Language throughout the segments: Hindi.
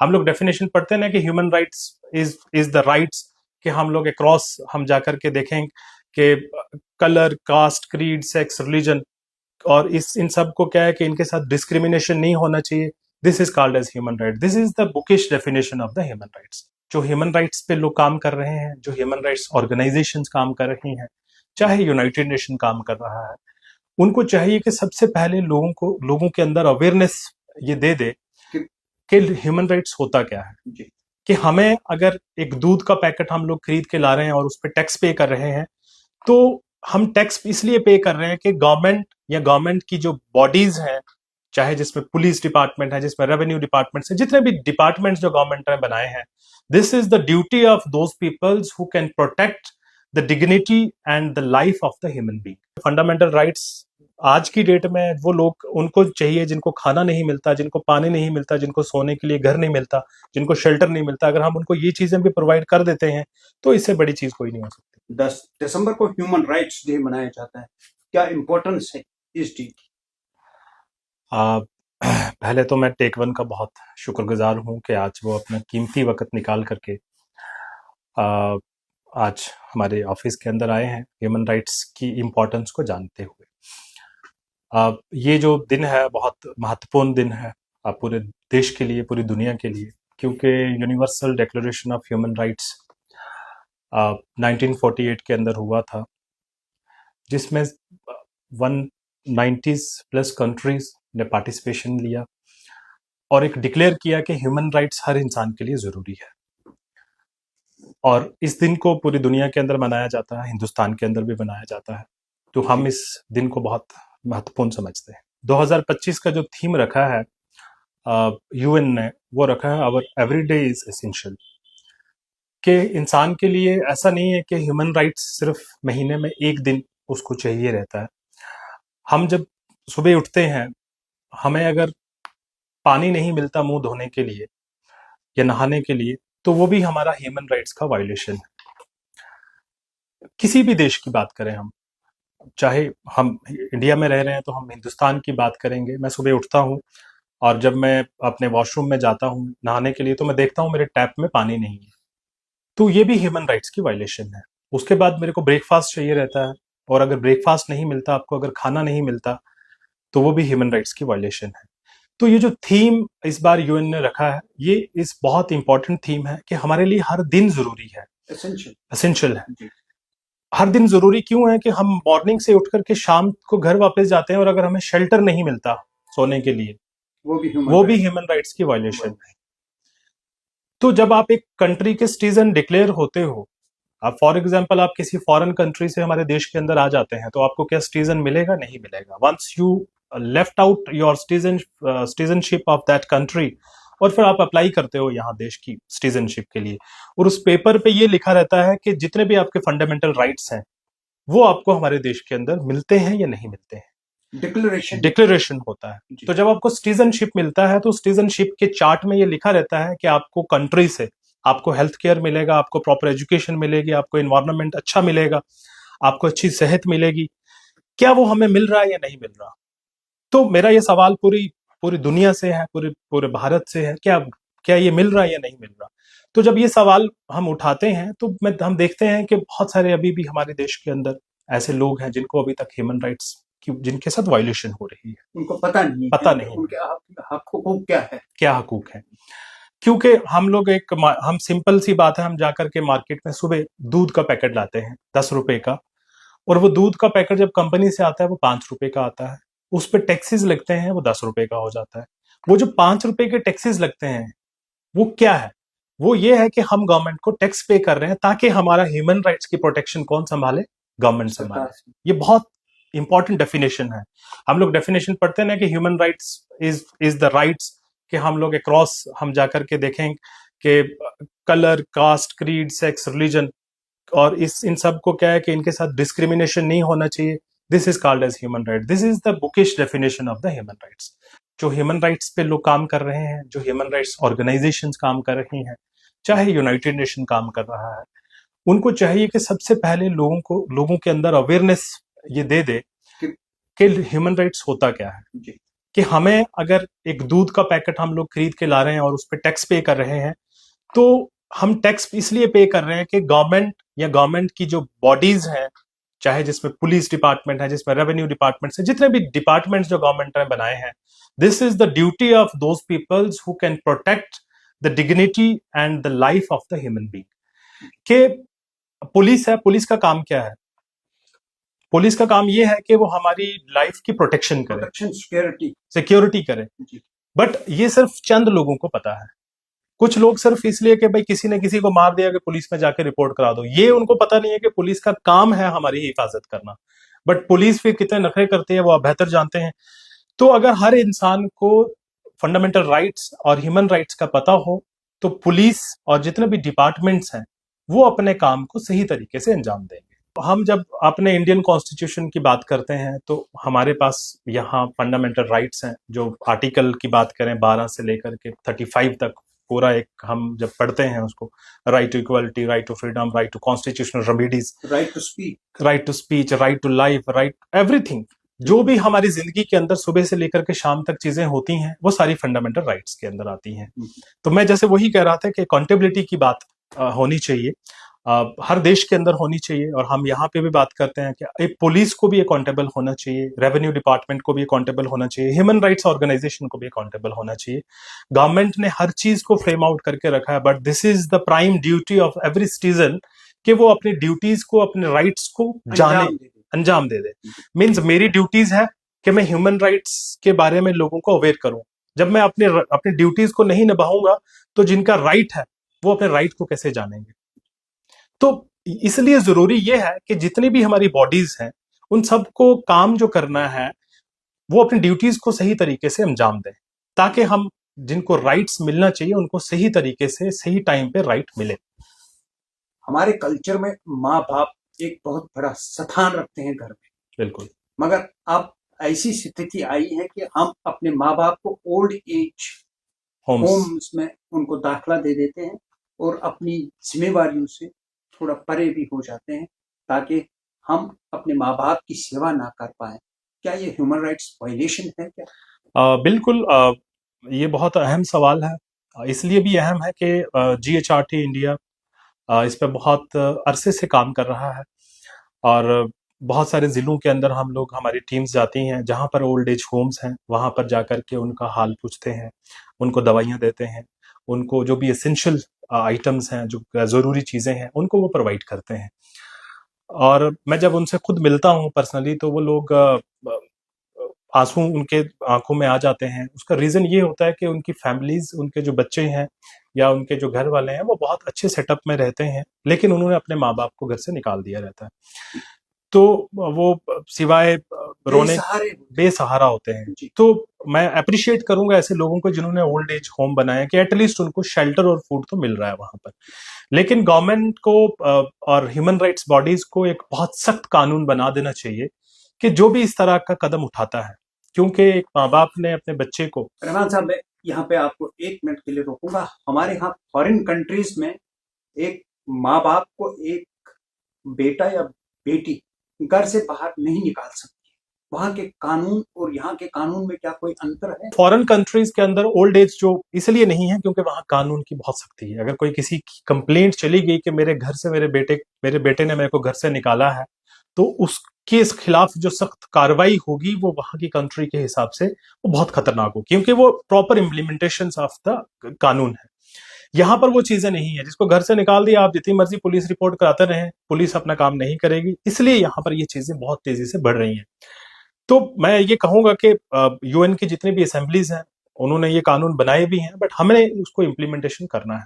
हम लोग डेफिनेशन पढ़ते हैं ना कि human rights is the rights, कि हम लोग अक्रॉस हम जाकर के देखें कि colour, caste, creed, sex, religion, और इस इन सब को क्या है कि इनके साथ डिस्क्रिमिनेशन नहीं होना चाहिए। This is called as human right. This is the bookish definition of the human rights. जो ह्यूमन राइट्स पे लोग काम कर रहे हैं, जो ह्यूमन राइट्स ऑर्गेनाइजेशंस काम कर रही हैं, चाहे यूनाइटेड नेशन काम कर रहा है, उनको चाहिए कि सबसे पहले लोगों के अंदर अवेयरनेस ये दे दे कि ह्यूमन राइट्स होता क्या है जी। कि हमें अगर एक दूध का पैकेट हम लोग खरीद के ला रहे हैं और उस पर टैक्स पे कर रहे हैं, तो हम टैक्स इसलिए पे कर रहे हैं कि गवर्नमेंट या गवर्नमेंट की जो बॉडीज हैं, चाहे जिसमें पुलिस डिपार्टमेंट है, जिसमें रेवेन्यू डिपार्टमेंट है, जितने भी डिपार्टमेंट्स जो गवर्नमेंट ने बनाए हैं, this is the duty of those peoples who can protect the dignity and the life of the human being. Fundamental rights आज की डेट में वो लोग उनको चाहिए जिनको खाना नहीं मिलता, जिनको पानी नहीं मिलता, जिनको सोने के लिए घर नहीं मिलता, जिनको शेल्टर नहीं मिलता। अगर हम उनको ये चीजें भी प्रोवाइड कर देते हैं तो इससे बड़ी चीज कोई नहीं हो सकती। 10 दिसंबर को ह्यूमन राइट्स डे मनाया जाता है, क्या इंपॉर्टेंस है इस डे की? पहले तो मैं टेक वन का बहुत शुक्रगुजार हूं कि आज वो अपना कीमती वक्त निकाल करके आ, आज हमारे ऑफिस के अंदर आए हैं ह्यूमन राइट्स की इम्पोर्टेंस को जानते हुए। ये जो दिन है बहुत महत्वपूर्ण दिन है पूरे देश के लिए, पूरी दुनिया के लिए, क्योंकि universal declaration of human rights 1948 के अंदर हुआ था, जिसमें 190 प्लस कंट्रीज ने पार्टिसिपेशन लिया और एक डिक्लेयर किया कि ह्यूमन राइट्स हर इंसान के लिए जरूरी है। और इस दिन को पूरी दुनिया के अंदर मनाया जाता है, हिंदुस्तान के अंदर भी मनाया जाता है, तो हम इस दिन को बहुत महत्वपूर्ण समझते हैं। 2025 का जो थीम रखा है यूएन ने, वो रखा है आवर एवरीडे इज एसेंशियल, कि इंसान के लिए ऐसा नहीं है कि ह्यूमन राइट्स सिर्फ महीने में एक दिन उसको चाहिए रहता है। हम जब सुबह उठते हैं, हमें अगर पानी नहीं मिलता मुंह धोने के लिए या नहाने के लिए, तो वो भी हमारा ह्यूमन राइट्स का वायलेशन है। किसी भी देश की बात करें हम, चाहे हम इंडिया में रह रहे हैं तो हम हिंदुस्तान की बात करेंगे। मैं सुबह उठता हूँ और जब मैं अपने वॉशरूम में जाता हूँ नहाने के लिए, तो मैं देखता हूँ मेरे टैप में पानी नहीं है, तो ये भी ह्यूमन राइट्स की वायलेशन है। उसके बाद मेरे को ब्रेकफास्ट चाहिए रहता है, और अगर ब्रेकफास्ट नहीं मिलता आपको, अगर खाना नहीं मिलता, तो वो भी ह्यूमन राइट्स की वायलेशन है। तो ये जो थीम इस बार यूएन ने रखा है, ये इस बहुत इंपॉर्टेंट थीम है कि हमारे लिए हर दिन जरूरी है, एसेंशियल है। हर दिन जरूरी क्यों है कि हम मॉर्निंग से उठ करके शाम को घर वापस जाते हैं और अगर हमें शेल्टर नहीं मिलता सोने के लिए, वो भी ह्यूमन राइट्स की वायलेशन है। तो जब आप एक कंट्री के सिटीजन डिक्लेयर होते हो, आप फॉर एग्जांपल आप किसी फॉरेन कंट्री से हमारे देश के अंदर आ जाते हैं, तो आपको क्या सिटीजन मिलेगा? नहीं मिलेगा। Once you left out your citizenship of that country, और फिर आप अप्लाई करते हो यहाँ देश की सिटीजनशिप के लिए, और उस पेपर पे ये लिखा रहता है कि जितने भी आपके फंडामेंटल राइट्स हैं वो आपको हमारे देश के अंदर मिलते हैं या नहीं मिलते हैं। डिक्लेरेशन होता है। तो जब आपको सिटीजनशिप मिलता है, तो सिटीजनशिप के चार्ट में ये लिखा रहता है कि आपको कंट्री से आपको हेल्थ केयर मिलेगा, आपको प्रॉपर एजुकेशन मिलेगी, आपको एनवायरनमेंट अच्छा मिलेगा, आपको अच्छी सेहत मिलेगी। क्या वो हमें मिल रहा है या नहीं मिल रहा? तो मेरा ये सवाल पूरी पूरी दुनिया से है, पूरे पूरे भारत से है, क्या क्या ये मिल रहा है या नहीं मिल रहा? तो जब ये सवाल हम उठाते हैं, तो हम देखते हैं कि बहुत सारे अभी भी हमारे देश के अंदर ऐसे लोग हैं जिनको अभी तक ह्यूमन राइट्स की, जिनके साथ वायलेशन हो रही है, उनको पता नहीं उनके हकूक क्या है। क्योंकि हम लोग हम सिंपल सी बात है, हम जाकर के मार्केट में सुबह दूध का पैकेट लाते हैं 10 रुपए का, और वो दूध का पैकेट जब कंपनी से आता है वो 5 रुपए का आता है, उस पर टैक्सेस लगते हैं, वो 10 रुपए का हो जाता है। वो जो 5 रुपए के टैक्सेस लगते हैं, वो क्या है? वो ये है कि हम गवर्नमेंट को टैक्स पे कर रहे हैं ताकि हमारा ह्यूमन राइट्स की प्रोटेक्शन कौन संभाले? गवर्नमेंट संभाले। ये बहुत इंपॉर्टेंट डेफिनेशन है। हम लोग डेफिनेशन पढ़ते हैं ना कि human rights is the rights, कि हम लोग अक्रॉस हम जाकर के देखें कि colour, caste, creed, sex, religion, और इन सब को क्या है कि इनके साथ डिस्क्रिमिनेशन नहीं होना चाहिए। This is called as human right. This is the bookish definition of the human rights. जो ह्यूमन राइट्स पे लोग काम कर रहे हैं, जो ह्यूमन राइट्स ऑर्गेनाइजेशंस काम कर रही हैं, चाहे यूनाइटेड नेशन काम कर रहा है, उनको चाहिए कि सबसे पहले लोगों के अंदर अवेयरनेस ये दे दे कि ह्यूमन राइट्स होता क्या है जी। कि हमें अगर एक दूध का पैकेट हम लोग खरीद के ला रहे हैं और उस पर टैक्स पे कर रहे हैं, तो हम टैक्स इसलिए पे कर रहे हैं कि गवर्नमेंट या गवर्नमेंट की जो बॉडीज हैं, चाहे जिसमें पुलिस डिपार्टमेंट है, जिसमें रेवेन्यू डिपार्टमेंट है, जितने भी डिपार्टमेंट्स जो गवर्नमेंट ने बनाए हैं, this is the duty of those peoples who can protect the dignity and the life of the human being. के पुलिस है, पुलिस का काम क्या है? पुलिस का काम ये है कि वो हमारी लाइफ की प्रोटेक्शन करे, प्रोटेक्शन, सिक्योरिटी करे। बट ये सिर्फ चंद लोगों को पता है। कुछ लोग सिर्फ इसलिए कि भाई किसी ने किसी को मार दिया कि पुलिस में जाके रिपोर्ट करा दो, ये उनको पता नहीं है कि पुलिस का काम है हमारी हिफाजत करना। बट पुलिस फिर कितने नखरे करती है वो आप बेहतर जानते हैं। तो अगर हर इंसान को फंडामेंटल राइट्स और ह्यूमन राइट्स का पता हो, तो पुलिस और जितने भी डिपार्टमेंट्स हैं वो अपने काम को सही तरीके से अंजाम देंगे। हम जब अपने इंडियन कॉन्स्टिट्यूशन की बात करते हैं तो हमारे पास यहाँ फंडामेंटल राइट्स हैं। जो आर्टिकल की बात करें 12 से लेकर के 35 तक, पूरा एक हम जब पढ़ते हैं उसको, right to equality, right to freedom, right to constitutional remedies, right to speech, right to life, right everything, जो भी हमारी जिंदगी के अंदर सुबह से लेकर के शाम तक चीजें होती हैं वो सारी फंडामेंटल राइट्स के अंदर आती हैं। तो मैं जैसे वही कह रहा था कि अकाउंटेबिलिटी की बात होनी चाहिए, हर देश के अंदर होनी चाहिए। और हम यहाँ पे भी बात करते हैं कि एक पुलिस को भी अकाउंटेबल होना चाहिए, रेवेन्यू डिपार्टमेंट को भी अकाउंटेबल होना चाहिए, ह्यूमन राइट्स ऑर्गेनाइजेशन को भी अकाउंटेबल होना चाहिए। गवर्नमेंट ने हर चीज को फ्रेम आउट करके रखा है, but this is the prime duty of every citizen कि वो अपनी ड्यूटीज को, अपने राइट्स को जाने, अंजाम दे दे। मीन्स मेरी ड्यूटीज है कि मैं ह्यूमन राइट्स के बारे में लोगों को अवेयर करूं। जब मैं अपनी ड्यूटीज को नहीं निभाऊंगा तो जिनका राइट है वो अपने राइट को कैसे जानेंगे? तो इसलिए जरूरी यह है कि जितनी भी हमारी बॉडीज हैं उन सबको काम जो करना है वो अपनी ड्यूटीज को सही तरीके से अंजाम दें, ताकि हम जिनको राइट्स मिलना चाहिए उनको सही तरीके से सही टाइम पे राइट मिले। हमारे कल्चर में माँ बाप एक बहुत बड़ा स्थान रखते हैं घर में। बिल्कुल। मगर अब ऐसी स्थिति आई है कि हम अपने माँ बाप को ओल्ड एज होम्स में उनको दाखला दे देते हैं और अपनी जिम्मेवारियों से थोड़ा परे भी हो जाते हैं, ताकि हम अपने माँ बाप की सेवा ना कर पाए। क्या ये ह्यूमन राइट्स वायलेशन है क्या? बिल्कुल, ये बहुत अहम सवाल है। इसलिए भी अहम है कि GHRT इंडिया इस पर बहुत अरसे से काम कर रहा है और बहुत सारे ज़िलों के अंदर हम लोग, हमारी टीम्स जाती हैं जहाँ पर ओल्ड एज होम्स हैं, वहाँ पर जाकर के उनका हाल पूछते हैं, उनको दवाइयाँ देते हैं, उनको जो भी एसेंशियल आइटम्स हैं, जो ज़रूरी चीज़ें हैं, उनको वो प्रोवाइड करते हैं। और मैं जब उनसे खुद मिलता हूँ पर्सनली तो वो लोग आंसू उनके आंखों में आ जाते हैं। उसका रीज़न ये होता है कि उनकी फैमिलीज, उनके जो बच्चे हैं या उनके जो घर वाले हैं वो बहुत अच्छे सेटअप में रहते हैं, लेकिन उन्होंने अपने माँ बाप को घर से निकाल दिया रहता है, तो वो सिवाय रोने बेसहारा होते हैं। तो मैं अप्रिशिएट करूंगा ऐसे लोगों को जिन्होंने ओल्ड एज होम बनाया कि एटलीस्ट उनको शेल्टर और फूड तो मिल रहा है वहां पर। लेकिन गवर्नमेंट को और ह्यूमन राइट्स बॉडीज को एक बहुत सख्त कानून बना देना चाहिए कि जो भी इस तरह का कदम उठाता है, क्योंकि एक माँ बाप ने अपने बच्चे को। रहमान साहब, मैं यहाँ पे आपको 1 मिनट के लिए रोकूंगा। हमारे यहाँ फॉरेन कंट्रीज में एक माँ बाप को एक बेटा या बेटी घर से बाहर नहीं निकाल सकती। वहां के कानून और यहाँ के कानून में क्या कोई अंतर है? फॉरेन कंट्रीज के अंदर ओल्ड एज जो इसलिए नहीं है क्योंकि वहां कानून की बहुत सख्ती है। अगर कोई किसी की कंप्लेंट चली गई कि मेरे घर से मेरे बेटे ने मेरे को घर से निकाला है, तो उसके खिलाफ जो सख्त कार्रवाई होगी वो वहां की कंट्री के हिसाब से वो बहुत खतरनाक होगी, क्योंकि वो प्रॉपर इम्प्लीमेंटेशन ऑफ द कानून है। यहाँ पर वो चीजें नहीं है, जिसको घर से निकाल दिया आप जितनी मर्जी पुलिस रिपोर्ट कराते रहें, पुलिस अपना काम नहीं करेगी। इसलिए यहाँ पर ये चीजें बहुत तेजी से बढ़ रही हैं। तो मैं ये कहूंगा कि UN की जितनी भी असेंबलीज हैं उन्होंने ये कानून बनाए भी हैं, बट हमें उसको इम्प्लीमेंटेशन करना है।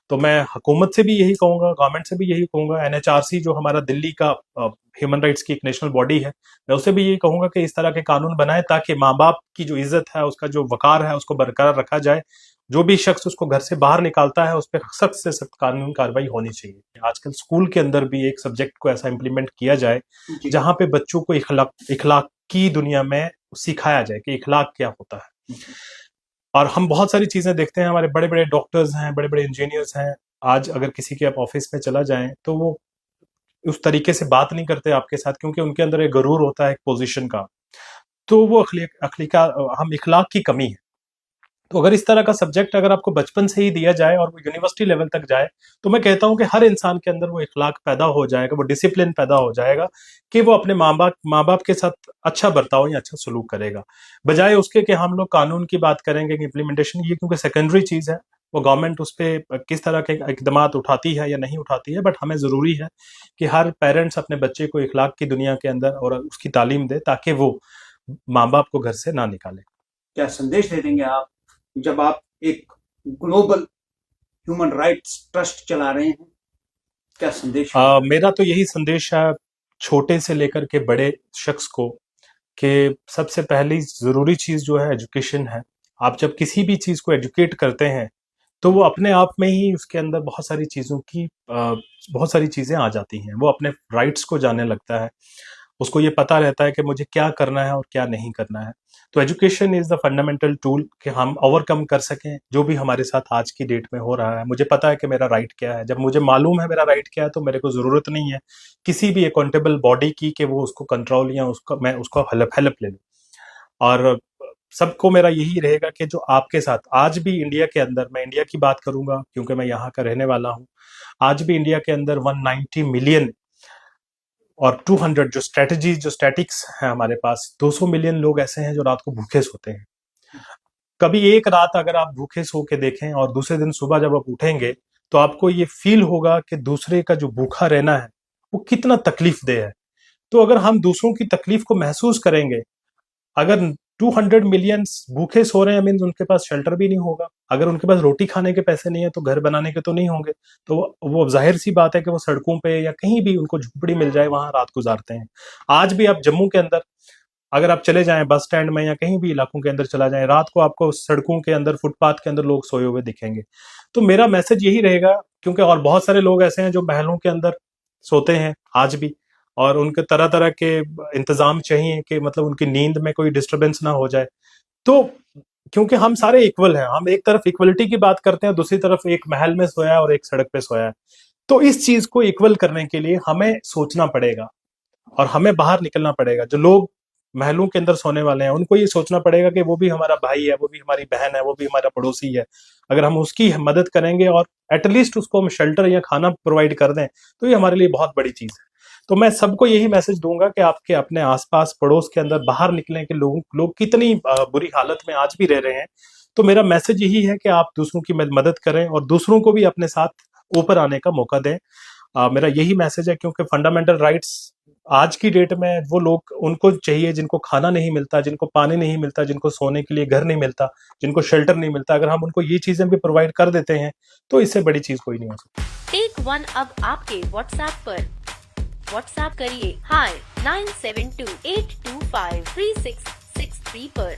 तो मैं हुकूमत से भी यही कहूंगा, गवर्नमेंट से भी यही कहूंगा, NHRC जो हमारा दिल्ली का ह्यूमन राइट्स की एक नेशनल बॉडी है, मैं उसे भी यही कहूंगा कि इस तरह के कानून बनाए ताकि माँ बाप की जो इज्जत है, उसका जो वकार है, उसको बरकरार रखा जाए। जो भी शख्स उसको घर से बाहर निकालता है उस पर सख्त से सख्त कानून कार्रवाई होनी चाहिए। आजकल स्कूल के अंदर भी एक सब्जेक्ट को ऐसा इम्प्लीमेंट किया जाए जहां पे बच्चों को इखलाक की दुनिया में सिखाया जाए कि इखलाक क्या होता है। और हम बहुत सारी चीजें देखते हैं, हमारे बड़े बड़े डॉक्टर्स हैं, बड़े बड़े इंजीनियर्स हैं, आज अगर किसी के आप ऑफिस में चला जाएं तो वो उस तरीके से बात नहीं करते आपके साथ, क्योंकि उनके अंदर एक गरूर होता है एक पोजीशन का। तो वो हम इखलाक की कमी है। तो अगर इस तरह का सब्जेक्ट अगर आपको बचपन से ही दिया जाए और वो यूनिवर्सिटी लेवल तक जाए, तो मैं कहता हूं कि हर इंसान के अंदर वो इखलाक पैदा हो जाएगा, वो डिसिप्लिन पैदा हो जाएगा कि वो अपने माँ बाप के साथ अच्छा बर्ताव या अच्छा सलूक करेगा, बजाय उसके कि हम लोग कानून की बात करेंगे कि इम्प्लीमेंटेशन ये क्योंकि सेकेंडरी चीज है, वो गवर्नमेंट उस पर किस तरह के इकदाम उठाती है या नहीं उठाती है, बट हमें जरूरी है कि हर पेरेंट्स अपने बच्चे को इखलाक की दुनिया के अंदर और उसकी तालीम दे ताकि वो माँ बाप को घर से ना निकाले। क्या संदेश दे देंगे आप जब आप एक ग्लोबल ह्यूमन राइट्स ट्रस्ट चला रहे हैं, क्या संदेश? मेरा तो यही संदेश है छोटे से लेकर के बड़े शख्स को कि सबसे पहली जरूरी चीज जो है एजुकेशन है। आप जब किसी भी चीज को एजुकेट करते हैं तो वो अपने आप में ही उसके अंदर बहुत सारी चीजें आ जाती हैं, वो अपने राइट्स को जानने लगता है, उसको ये पता रहता है कि मुझे क्या करना है और क्या नहीं करना है। तो education is the fundamental tool कि हम ओवरकम कर सकें जो भी हमारे साथ आज की डेट में हो रहा है। मुझे पता है कि मेरा राइट क्या है, जब मुझे मालूम है मेरा राइट क्या है तो मेरे को जरूरत नहीं है किसी भी अकाउंटेबल बॉडी की कि वो उसको कंट्रोल या मैं उसको हेल्प ले लूँ। और सबको मेरा यही रहेगा कि जो आपके साथ आज भी इंडिया के अंदर, मैं इंडिया की बात करूंगा क्योंकि मैं यहाँ का रहने वाला हूँ, आज भी इंडिया के अंदर 190 मिलियन और 200 जो स्टैटिक्स है हमारे पास, 200 मिलियन लोग ऐसे हैं जो रात को भूखे सोते हैं। कभी एक रात अगर आप भूखे सो के देखें और दूसरे दिन सुबह जब आप उठेंगे तो आपको ये फील होगा कि दूसरे का जो भूखा रहना है वो कितना तकलीफ दे है। तो अगर हम दूसरों की तकलीफ को महसूस करेंगे, अगर 200 मिलियन भूखे सो रहे हैं मीन्स उनके पास शेल्टर भी नहीं होगा, अगर उनके पास रोटी खाने के पैसे नहीं है तो घर बनाने के तो नहीं होंगे, तो वो जाहिर सी बात है कि वो सड़कों पे या कहीं भी उनको झुपड़ी मिल जाए वहां रात गुजारते हैं। आज भी आप जम्मू के अंदर अगर आप चले जाएं बस स्टैंड में या कहीं भी इलाकों के अंदर चला जाएं, रात को आपको सड़कों के अंदर फुटपाथ के अंदर लोग सोए हुए दिखेंगे। तो मेरा मैसेज यही रहेगा, क्योंकि और बहुत सारे लोग ऐसे हैं जो महलों के अंदर सोते हैं आज भी और उनके तरह तरह के इंतजाम चाहिए कि मतलब उनकी नींद में कोई डिस्टरबेंस ना हो जाए। तो क्योंकि हम सारे इक्वल हैं, हम एक तरफ इक्वलिटी की बात करते हैं, दूसरी तरफ एक महल में सोया है और एक सड़क पे सोया है। तो इस चीज को इक्वल करने के लिए हमें सोचना पड़ेगा और हमें बाहर निकलना पड़ेगा। जो लोग महलों के अंदर सोने वाले हैं उनको ये सोचना पड़ेगा कि वो भी हमारा भाई है, वो भी हमारी बहन है, वो भी हमारा पड़ोसी है। अगर हम उसकी मदद करेंगे और एटलीस्ट उसको हम शेल्टर या खाना प्रोवाइड कर दें तो ये हमारे लिए बहुत बड़ी चीज है। तो मैं सबको यही मैसेज दूंगा कि आपके अपने आसपास पड़ोस के अंदर बाहर निकलने के लोग कितनी बुरी हालत में आज भी रह रहे हैं। तो मेरा मैसेज यही है कि आप दूसरों की मदद करें और दूसरों को भी अपने साथ ऊपर आने का मौका दें। मेरा यही मैसेज है, क्योंकि फंडामेंटल राइट्स आज की डेट में वो लोग उनको चाहिए जिनको खाना नहीं मिलता, जिनको पानी नहीं मिलता, जिनको सोने के लिए घर नहीं मिलता, जिनको शेल्टर नहीं मिलता। अगर हम उनको ये चीजें भी प्रोवाइड कर देते हैं तो इससे बड़ी चीज कोई नहीं हो सकती। टेक वन अब आपके व्हाट्सएप पर। व्हाट्सएप करिए हाय 9728253663 पर।